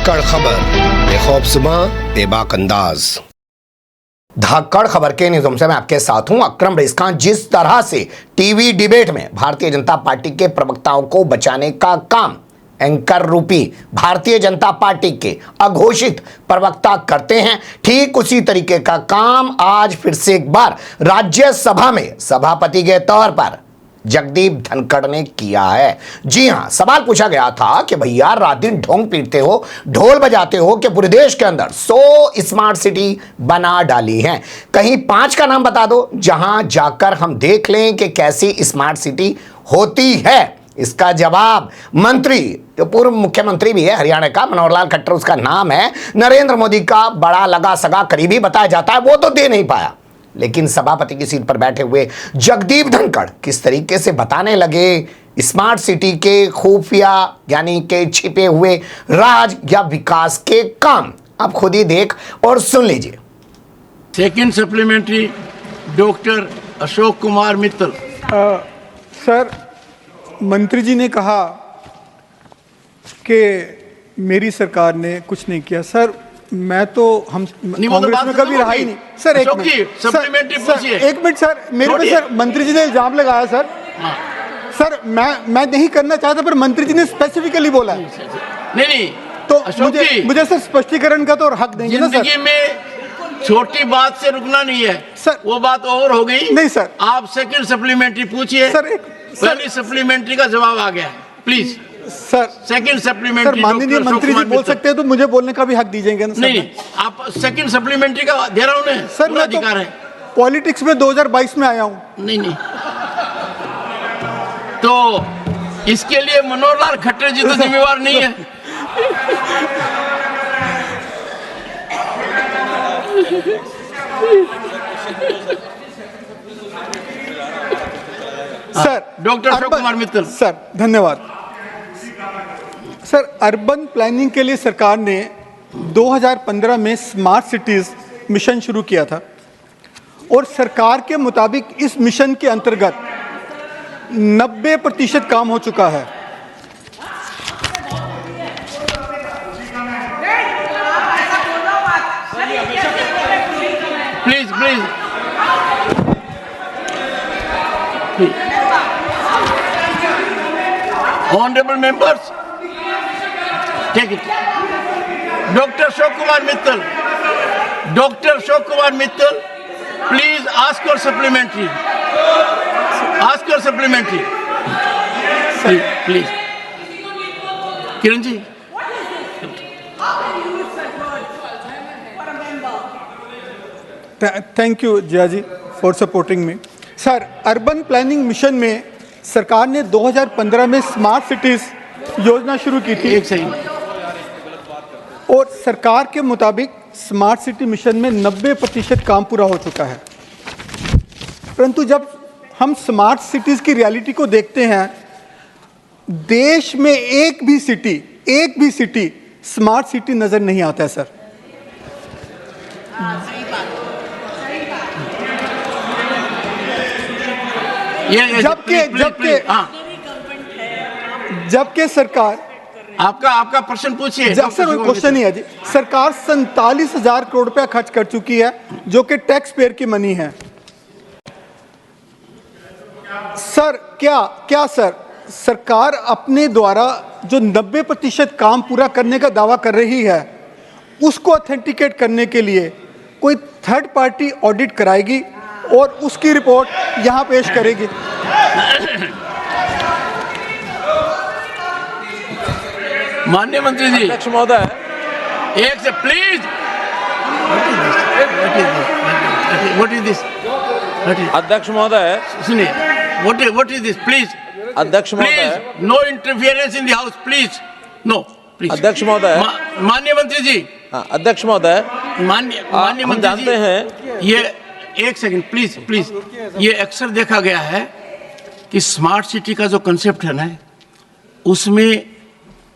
धाकड़ खबर, बेखौफसमा बेबाक अंदाज। धाकड़ खबर के न्यूज़ से मैं आपके साथ हूं अकरम रईस खान। जिस तरह से टीवी डिबेट में भारतीय जनता पार्टी के प्रवक्ताओं को बचाने का काम एंकर रूपी भारतीय जनता पार्टी के अघोषित प्रवक्ता करते हैं, ठीक उसी तरीके का काम आज फिर से एक बार राज्यसभा में सभापति के तौर पर जगदीप धनखड़ ने किया है। जी हां, सवाल पूछा गया था कि भैया रात दिन ढोंग पीटते हो, ढोल बजाते हो कि पूरे देश के अंदर 100 स्मार्ट सिटी बना डाली हैं, कहीं 5 का नाम बता दो जहां जाकर हम देख लें कि कैसी स्मार्ट सिटी होती है। इसका जवाब मंत्री, जो पूर्व मुख्यमंत्री भी है हरियाणा का, मनोहर लाल खट्टर उसका नाम है, नरेंद्र मोदी का बड़ा लगा सगा करीबी बताया जाता है, वो तो दे नहीं पाया। लेकिन सभापति की सीट पर बैठे हुए जगदीप धनखड़ किस तरीके से बताने लगे स्मार्ट सिटी के खुफिया यानी के छिपे हुए राज या विकास के काम, आप खुद ही देख और सुन लीजिए। Second supplementary doctor Ashok Kumar Mittal. Sir, मंत्री जी ने कहा कि मेरी सरकार ने कुछ नहीं किया। सर, मैं तो हम कांग्रेस में कभी रहा ही नहीं। सर एक मिनट सर, मेरे पे सर मंत्री जी ने इल्जाम लगाया सर। सर मैं नहीं करना चाहता, पर मंत्री जी ने स्पेसिफिकली बोला है। नहीं तो मुझे सर स्पष्टीकरण का तो हक देंगे ना सर। जिंदगी में छोटी बात से रुकना नहीं है सर, वो बात और हो गई। नहीं सर, आप सेकंड सप्लीमेंट्री पूछिए सर। पहली सप्लीमेंट्री का जवाब आ गया, प्लीज। सर सेकंड सप्लीमेंट्री माननीय मंत्री जी बोल सकते हैं तो मुझे बोलने का भी हक दीजिएगा ना सर। नहीं, आप सेकंड सप्लीमेंट्री का दे रहा हूं सर, मैं अधिकार है। पॉलिटिक्स में 2022 में आया हूं। नहीं तो इसके लिए मनोहर लाल खट्टर जी तो जिम्मेवार नहीं है। Sir doctor Ashok Kumar Mittal. Sir धन्यवाद। सर, अर्बन प्लानिंग के लिए सरकार ने 2015 में स्मार्ट सिटीज मिशन शुरू किया था और सरकार के मुताबिक इस मिशन के अंतर्गत 90% काम हो चुका है। Please honourable members, take it. Doctor Ashok Kumar Mittal, please ask your supplementary. Please Kiran ji. Thank you Jiya ji for supporting me. Sir, urban planning mission में सरकार ने 2015 में स्मार्ट सिटीज योजना शुरू की थी। एक सही। और सरकार के मुताबिक स्मार्ट सिटी मिशन में 90% काम पूरा हो चुका है। परंतु जब हम स्मार्ट सिटीज की रियलिटी को देखते हैं, देश में एक भी सिटी स्मार्ट सिटी नजर नहीं आता है सर। जबकि सरकार आपका प्रश्न पूछिए। सर क्वेश्चन ही है जी। सरकार 47,000 करोड़ रुपया खर्च कर चुकी है जो कि टैक्स पेयर की मनी है। सर क्या सर सरकार अपने द्वारा जो 90% काम पूरा करने का दावा कर रही है उसको ऑथेंटिकेट करने के लिए कोई थर्ड पार्टी ऑडिट कराएगी और उसकी रिपोर्ट यहां पेश करेगी? माननीय मंत्री जी। अध्यक्ष महोदय, एक से प्लीज। What is this? अध्यक्ष महोदय सुनिए, व्हाट इज दिस प्लीज? अध्यक्ष महोदय, please no interference in the house, please no please. अध्यक्ष महोदय, माननीय मंत्री जी। अध्यक्ष महोदय, माननीय मंत्री जानते हैं ये एक सेकंड प्लीज। ये अक्सर देखा गया है कि स्मार्ट सिटी का जो कंसेप्ट है ना, उसमें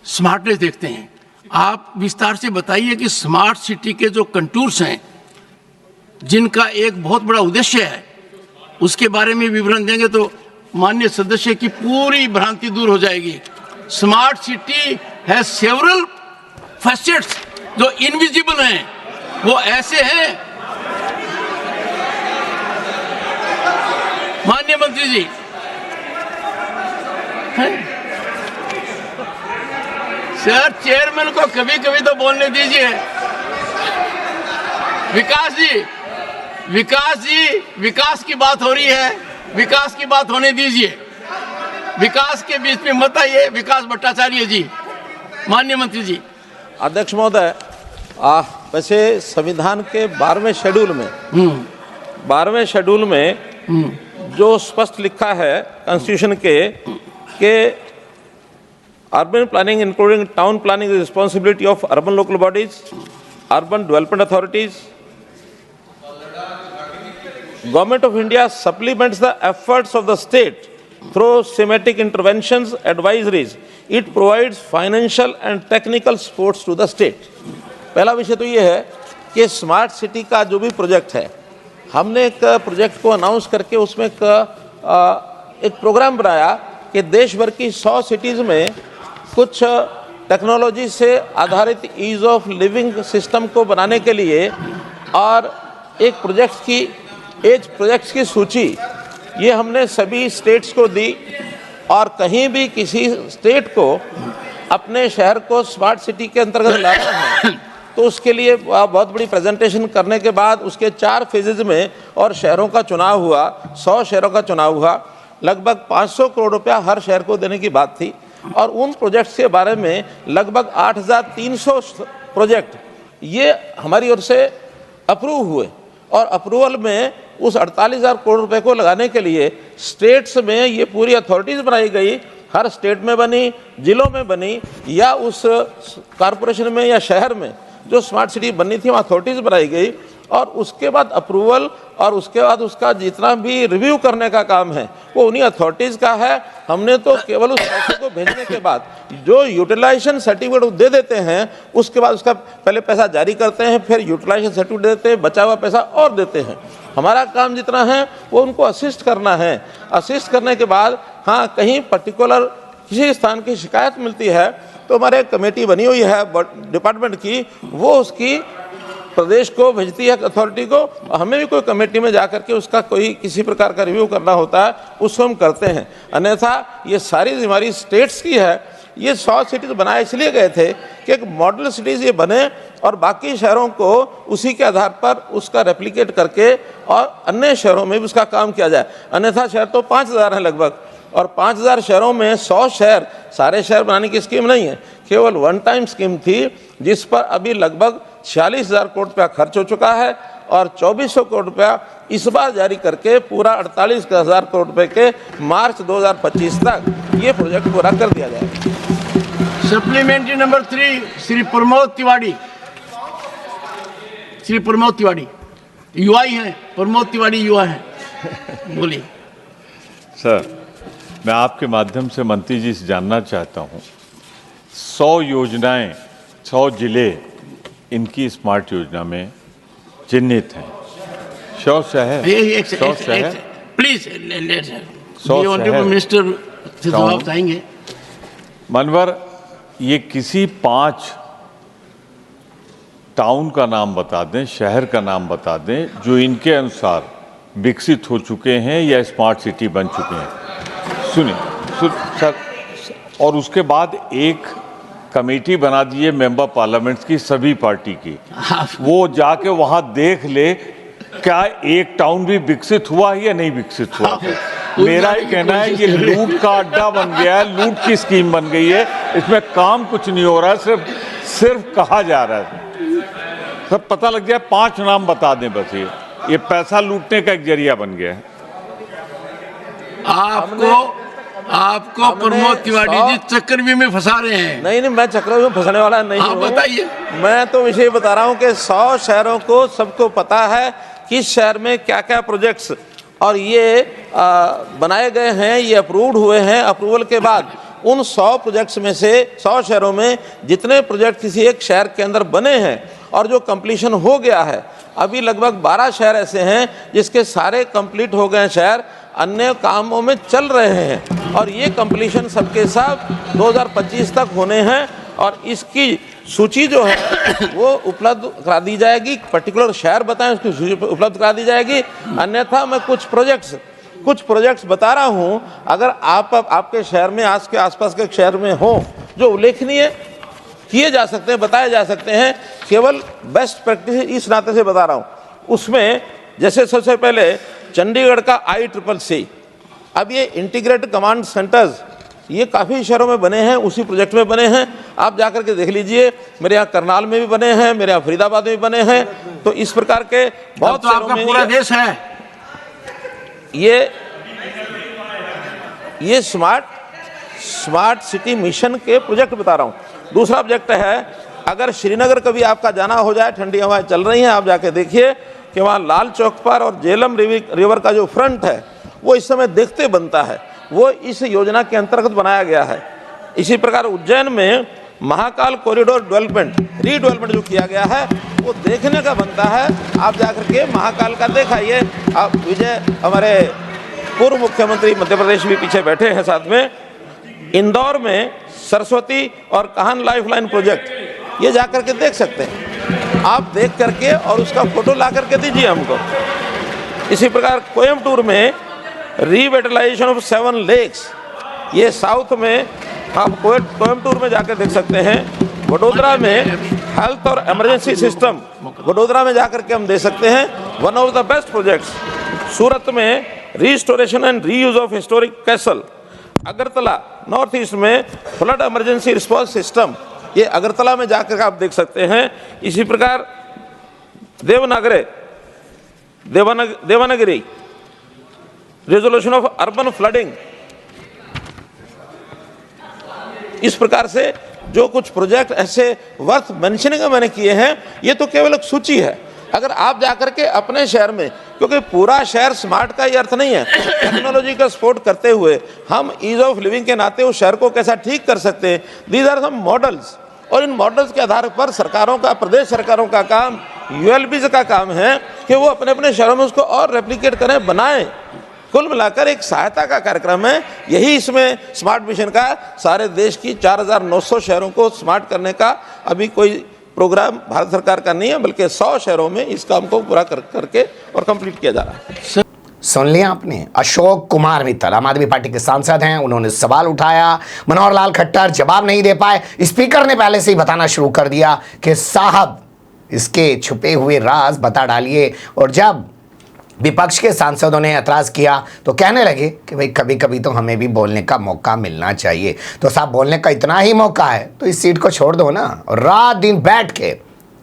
स्मार्टनेस देखते हैं। आप विस्तार से बताइए कि स्मार्ट सिटी के जो कंटूर्स हैं, जिनका एक बहुत बड़ा उद्देश्य है, उसके बारे में विवरण देंगे तो माननीय सदस्य की पूरी भ्रांति दूर हो जाएगी। Smart city has several facets जो इनविजिबल हैं वो ऐसे हैं। माननीय मंत्री जी, सर चेयरमैन को कभी कभी तो बोलने दीजिए। विकास की बात हो रही है, विकास की बात होने दीजिए। विकास के बीच में मत आइए। विकास भट्टाचार्य जी, माननीय मंत्री जी। अध्यक्ष महोदय, वैसे संविधान के 12वें शेड्यूल में जो स्पष्ट लिखा है कॉन्स्टिट्यूशन के urban planning including town planning is responsibility of urban local bodies, urban development authorities. Government of India supplements the efforts of the state through thematic interventions, advisories. It provides financial and technical supports to the state. पहला विषय तो ये है कि smart city का जो भी project है, हमने एक प्रोजेक्ट को अनाउंस करके उसमें एक प्रोग्राम बनाया कि देश भर की 100 सिटीज़ में कुछ टेक्नोलॉजी से आधारित ईज ऑफ लिविंग सिस्टम को बनाने के लिए और एक प्रोजेक्ट्स की सूची ये हमने सभी स्टेट्स को दी। और कहीं भी किसी स्टेट को अपने शहर को स्मार्ट सिटी के अंतर्गत लाना है तो उसके लिए बहुत बड़ी प्रेजेंटेशन करने के बाद उसके 4 फेजेज में और शहरों का चुनाव हुआ, 100 शहरों का चुनाव हुआ। लगभग 500 करोड़ रुपया हर शहर को देने की बात थी और उन प्रोजेक्ट्स के बारे में लगभग 8,300 प्रोजेक्ट ये हमारी ओर से अप्रूव हुए। और अप्रूवल में उस 48,000 करोड़ रुपए को लगाने के लिए स्टेट्स में ये पूरी अथॉरिटीज़ बनाई गई, हर स्टेट में बनी, जिलों में बनी या उस कॉरपोरेशन में या शहर में जो स्मार्ट सिटी बननी थी वहाँ अथॉरिटीज़ बनाई गई। और उसके बाद अप्रूवल और उसके बाद उसका जितना भी रिव्यू करने का काम है वो उन्हीं अथॉरिटीज़ का है। हमने तो केवल उस पैसे को भेजने के बाद जो यूटिलाइजेशन सर्टिफिकेट दे देते हैं उसके बाद उसका पहले पैसा जारी करते हैं, फिर यूटिलाइजेशन सर्टिफिकेट देते हैं, बचा हुआ पैसा और देते हैं। हमारा काम जितना है वो उनको असिस्ट करना है। असिस्ट करने के बाद हाँ कहीं पर्टिकुलर किसी स्थान की शिकायत मिलती है तो हमारे एक कमेटी बनी हुई है डिपार्टमेंट की, वो उसकी प्रदेश को भेजती है अथॉरिटी को। हमें भी कोई कमेटी में जाकर के उसका कोई किसी प्रकार का रिव्यू करना होता है उसको हम करते हैं। अन्यथा ये सारी हमारी स्टेट्स की है। ये 100 सिटीज़ बनाए इसलिए गए थे कि एक मॉडल सिटीज़ ये बने और बाकी शहरों को उसी के आधार पर उसका रेप्लिकेट करके और अन्य शहरों में भी उसका काम किया जाए। अन्यथा शहर तो 5,000 हैं लगभग, और 5,000 शहरों में 100 शहर सारे शहर बनाने की स्कीम नहीं है, केवल वन टाइम स्कीम थी जिस पर अभी लगभग 46,000 करोड़ रुपया खर्च हो चुका है और 2,400 करोड़ रुपया इस बार जारी करके पूरा 48,000 करोड़ रुपए के मार्च 2025 तक ये प्रोजेक्ट पूरा कर दिया जाएगा। Supplementary number 3 Shri Pramod Tiwari. श्री प्रमोद तिवारी युवा ही हैं, प्रमोद तिवारी युवा हैं, बोलिए। सर, मैं आपके माध्यम से मंत्री जी से जानना चाहता हूँ, 100 योजनाएं, 100 जिले इनकी स्मार्ट योजना में चिन्हित हैं। 100 शहर, 100 शहर, प्लीज 100 शहर मिनिस्टर से जवाब चाहेंगे। मनवर, ये किसी 5 टाउन का नाम बता दें, शहर का नाम बता दें जो इनके अनुसार विकसित हो चुके हैं या स्मार्ट सिटी बन चुके हैं। सुनिए सर, और उसके बाद एक कमेटी बना दी है मेंबर पार्लियामेंट्स की सभी पार्टी की, वो जाके वहां देख ले क्या एक टाउन भी विकसित हुआ है या नहीं विकसित हुआ है। मेरा ये कहना है ये लूट का अड्डा बन गया है, लूट की स्कीम बन गई है, इसमें काम कुछ नहीं हो रहा है, सिर्फ कहा जा रहा है। सब पता लग जाए, 5 नाम बता दें बस, ये पैसा लूटने का एक जरिया बन गया है। आपको प्रमोद तिवारी जी चक्रव्यूह में फंसा रहे हैं। नहीं, मैं चक्रव्यूह में फंसने वाला नहीं हूं। बताइए। मैं तो विषय बता रहा हूं कि 100 शहरों को सबको पता है किस शहर में क्या क्या प्रोजेक्ट्स और ये बनाए गए हैं, ये अप्रूव्ड हुए हैं। अप्रूवल के बाद उन 100 प्रोजेक्ट्स में से 100 शहरों में जितने प्रोजेक्ट किसी एक शहर के अंदर बने हैं और जो कंप्लीशन हो गया है, अभी लगभग 12 शहर ऐसे हैं जिसके सारे कंप्लीट हो गए शहर, अन्य कामों में चल रहे हैं और ये कंप्लीशन सबके सब 2025 तक होने हैं। और इसकी सूची जो है वो उपलब्ध करा दी जाएगी। पर्टिकुलर शहर बताएं, उसकी सूची उपलब्ध करा दी जाएगी। अन्यथा मैं कुछ प्रोजेक्ट्स बता रहा हूं, अगर आप आपके शहर में, आज के आसपास के शहर में हो, जो उल्लेखनीय किए जा सकते हैं, बताए जा सकते हैं, केवल बेस्ट प्रैक्टिस इस नाते से बता रहा हूं। उसमें जैसे सबसे पहले चंडीगढ़ का ICCC, अब ये इंटीग्रेटेड कमांड सेंटर्स ये काफ़ी शहरों में बने हैं, उसी प्रोजेक्ट में बने हैं। आप जाकर के देख लीजिए, मेरे यहाँ करनाल में भी बने हैं, मेरे यहाँ फरीदाबाद में भी बने हैं। तो इस प्रकार के बहुत तो आपका पूरा देश है। ये स्मार्ट सिटी मिशन के प्रोजेक्ट बता रहा हूँ। दूसरा प्रोजेक्ट है, अगर श्रीनगर कभी आपका जाना हो जाए, ठंडी हवाएं चल रही हैं, आप जाके देखिए कि वहाँ लाल चौक पर और झेलम रिवर का जो फ्रंट है वो इस समय देखते बनता है, वो इस योजना के अंतर्गत बनाया गया है। इसी प्रकार उज्जैन में महाकाल कॉरिडोर रीडेवलपमेंट जो किया गया है वो देखने का बनता है। आप जाकर के महाकाल का देखाइए। आप विजय, हमारे पूर्व मुख्यमंत्री मध्य प्रदेश भी पीछे बैठे हैं साथ में। इंदौर में सरस्वती और काहन लाइफलाइन प्रोजेक्ट ये जाकर के देख सकते हैं। आप देख करके और उसका फोटो ला करके दीजिए हमको। इसी प्रकार कोयम्बटूर में रिविटलाइजेशन ऑफ 7 लेक्स, ये साउथ में आप कोयम्बटूर में जाकर देख सकते हैं। वडोदरा में हेल्थ और इमरजेंसी सिस्टम, वडोदरा में जाकर के हम दे सकते हैं, one of the best projects. Surat में restoration and reuse of historic castle. Agartala north east में फ्लड इमरजेंसी रिस्पॉन्स सिस्टम, ये अगरतला में जाकर आप देख सकते हैं। इसी प्रकार Devanagari resolution of urban flooding. इस प्रकार से जो कुछ प्रोजेक्ट ऐसे वर्थ मेंशनिंग मैंने किए हैं, ये तो केवल एक सूची है। अगर आप जाकर के अपने शहर में, क्योंकि पूरा शहर स्मार्ट का ये अर्थ नहीं है, टेक्नोलॉजी का सपोर्ट करते हुए हम ईज ऑफ लिविंग के नाते उस शहर को कैसा ठीक कर सकते हैं, दीज आर सम मॉडल्स। और इन मॉडल्स के आधार पर सरकारों का, प्रदेश सरकारों का काम, ULBs का काम है कि वो अपने अपने शहरों में उसको और रेप्लिकेट करें, बनाएं। कुल मिलाकर एक सहायता का कार्यक्रम है। यही इसमें स्मार्ट मिशन का सारे देश की 4900 शहरों को स्मार्ट करने का अभी कोई प्रोग्राम भारत सरकार का नहीं है, बल्कि 100 शहरों में इस काम को पूरा करके और कंप्लीट किया जा रहा है। सुन लिया आपने। अशोक कुमार मित्तल आम आदमी पार्टी के सांसद हैं, उन्होंने सवाल उठाया, मनोहर लाल खट्टर जवाब नहीं दे पाए। स्पीकर ने पहले से ही बताना शुरू कर दिया कि साहब इसके छुपे हुए राज बता डालिए। और जब विपक्ष के सांसदों ने ऐतराज़ किया तो कहने लगे कि भाई कभी कभी तो हमें भी बोलने का मौका मिलना चाहिए। तो साहब बोलने का इतना ही मौका है तो इस सीट को छोड़ दो ना, और रात दिन बैठ के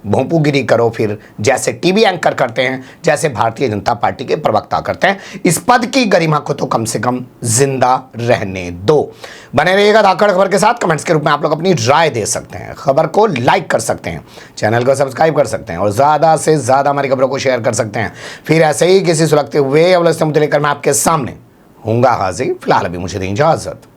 भोंपूगिरी करो, फिर जैसे टीवी एंकर करते हैं, जैसे भारतीय जनता पार्टी के प्रवक्ता करते हैं। इस पद की गरिमा को तो कम से कम जिंदा रहने दो। बने रहिएगा धाकड़ खबर के साथ। कमेंट्स के रूप में आप लोग अपनी राय दे सकते हैं, खबर को लाइक कर सकते हैं, चैनल को सब्सक्राइब कर सकते हैं और ज़्यादा से ज़्यादा हमारी खबरों को शेयर कर सकते हैं। फिर ऐसे ही किसी सुलगते हुए अवलग से मुद्दे लेकर मैं आपके सामने हूँगा हाजिर। फिलहाल अभी मुझे दें इजाज़त।